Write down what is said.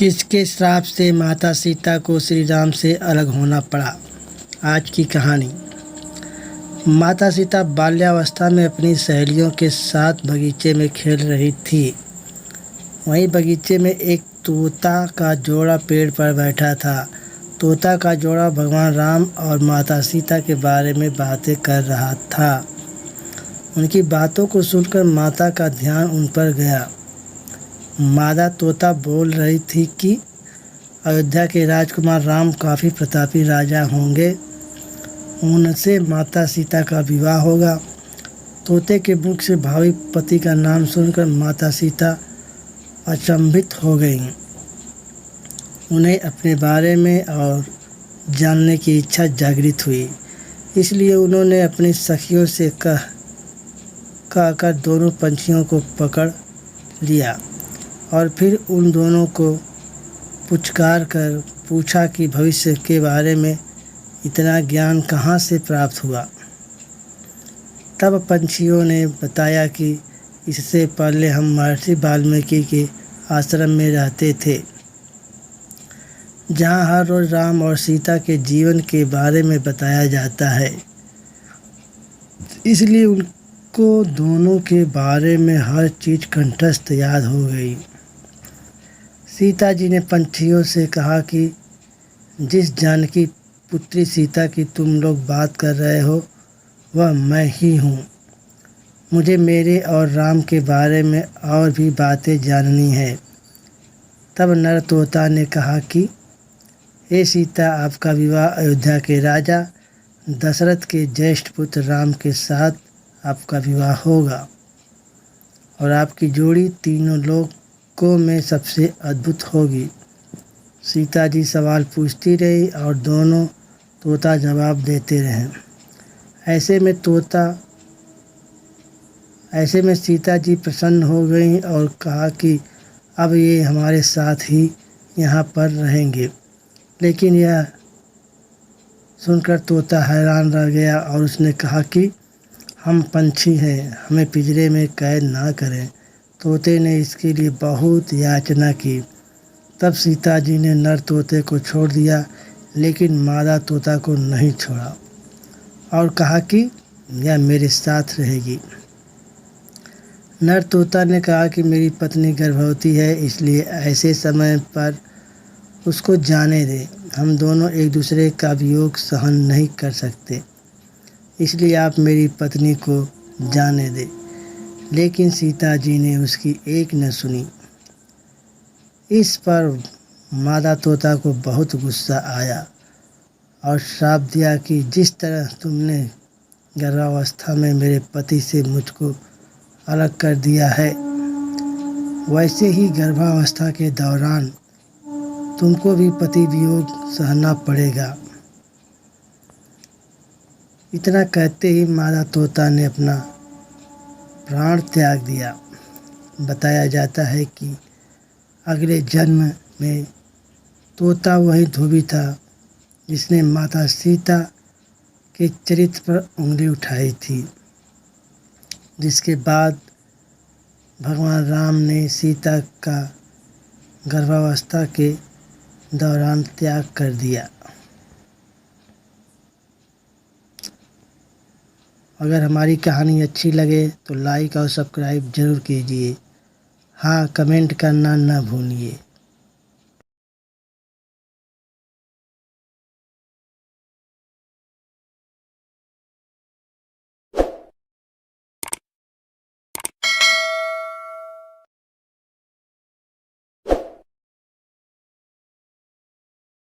किसके श्राप से माता सीता को श्री राम से अलग होना पड़ा। आज की कहानी। माता सीता बाल्यावस्था में अपनी सहेलियों के साथ बगीचे में खेल रही थी। वहीं बगीचे में एक तोता का जोड़ा पेड़ पर बैठा था। तोता का जोड़ा भगवान राम और माता सीता के बारे में बातें कर रहा था। उनकी बातों को सुनकर माता का ध्यान उन पर गया। मादा तोता बोल रही थी कि अयोध्या के राजकुमार राम काफ़ी प्रतापी राजा होंगे, उनसे माता सीता का विवाह होगा। तोते के मुख से भावी पति का नाम सुनकर माता सीता अचंभित हो गईं। उन्हें अपने बारे में और जानने की इच्छा जागृत हुई, इसलिए उन्होंने अपनी सखियों से कहकर दोनों पंछियों को पकड़ लिया और फिर उन दोनों को पुचकार कर पूछा कि भविष्य के बारे में इतना ज्ञान कहाँ से प्राप्त हुआ। तब पंछियों ने बताया कि इससे पहले हम महर्षि वाल्मीकि के आश्रम में रहते थे, जहाँ हर रोज़ राम और सीता के जीवन के बारे में बताया जाता है। इसलिए उनको दोनों के बारे में हर चीज़ कंठस्थ याद हो गई। सीता जी ने पंछियों से कहा कि जिस जानकी पुत्री सीता की तुम लोग बात कर रहे हो वह मैं ही हूँ। मुझे मेरे और राम के बारे में और भी बातें जाननी है। तब नर तोता ने कहा कि हे सीता, आपका विवाह अयोध्या के राजा दशरथ के ज्येष्ठ पुत्र राम के साथ आपका विवाह होगा और आपकी जोड़ी तीनों लोकों में सबसे अद्भुत होगी। सीता जी सवाल पूछती रही और दोनों तोता जवाब देते रहे। ऐसे में सीता जी प्रसन्न हो गईं और कहा कि अब ये हमारे साथ ही यहाँ पर रहेंगे। लेकिन यह सुनकर तोता हैरान रह गया और उसने कहा कि हम पंछी हैं, हमें पिंजरे में कैद ना करें। तोते ने इसके लिए बहुत याचना की। तब सीता जी ने नर तोते को छोड़ दिया, लेकिन मादा तोता को नहीं छोड़ा और कहा कि यह मेरे साथ रहेगी। नर तोता ने कहा कि मेरी पत्नी गर्भवती है, इसलिए ऐसे समय पर उसको जाने दे। हम दोनों एक दूसरे का वियोग सहन नहीं कर सकते, इसलिए आप मेरी पत्नी को जाने दें। लेकिन सीता जी ने उसकी एक न सुनी। इस पर मादा तोता को बहुत गुस्सा आया और श्राप दिया कि जिस तरह तुमने गर्भावस्था में मेरे पति से मुझको अलग कर दिया है, वैसे ही गर्भावस्था के दौरान तुमको भी पति वियोग सहना पड़ेगा। इतना कहते ही मादा तोता ने अपना प्राण त्याग दिया। बताया जाता है कि अगले जन्म में तोता वही धोबी था जिसने माता सीता के चरित्र पर उंगली उठाई थी, जिसके बाद भगवान राम ने सीता का गर्भावस्था के दौरान त्याग कर दिया। अगर हमारी कहानी अच्छी लगे तो लाइक और सब्सक्राइब ज़रूर कीजिए। हाँ, कमेंट करना न भूलिए।